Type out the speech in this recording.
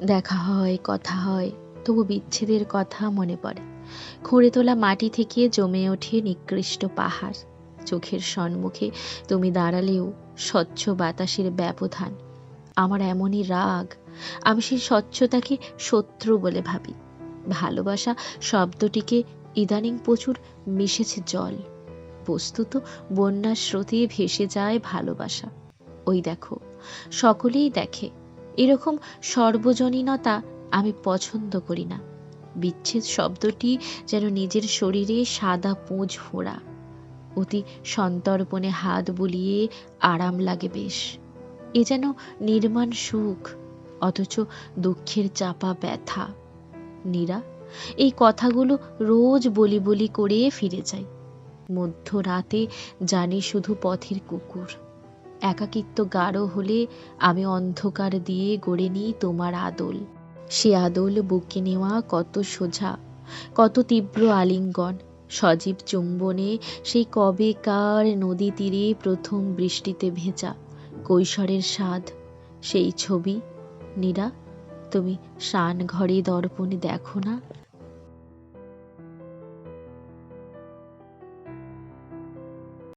দেখা হয়, কথা হয়, তবু বিচ্ছেদের কথা মনে পড়ে। খুঁড়ে তোলা মাটি থেকে জমে ওঠে নিকৃষ্ট পাহাড়। চোখের সম্মুখে তুমি দাঁড়ালেও স্বচ্ছ বাতাসের ব্যবধান। আমার এমনই রাগ, আমি সেই স্বচ্ছতাকে শত্রু বলে ভাবি। ভালোবাসা শব্দটিকে ইদানিং প্রচুর মিশেছে জল। বস্তুত বন্যার স্রোতে ভেসে যায় ভালোবাসা। ওই দেখো, সকলেই দেখে। এরকম সর্বজনীনতা আমি পছন্দ করি না। বিচ্ছেদ শব্দটি যেন নিজের শরীরে সাদা পুঁজ ফোড়া। অতি সন্তর্পণে হাত বুলিয়ে আরাম লাগে বেশ। এ যেন নির্মাণ সুখ, অথচ দুঃখের চাপা ব্যথা। নীরা, এই কথাগুলো রোজ বলি বলি করে ফিরে যাই। মধ্যরাতে জানি শুধু পথের কুকুর। একাকিত্ব গাঢ় হলে আমি অন্ধকার দিয়ে গড়ে নিই তোমার আদল। সে আদল বুকে নেওয়া কত সোজা, কত তীব্র আলিঙ্গন, সজীব চুম্বনে সেই কবেকার নদী তীরে প্রথম বৃষ্টিতে ভেজা কৈশোরের স্বাদ, সেই ছবি। নীরা, তুমি স্নান ঘরে দর্পণে দেখো না?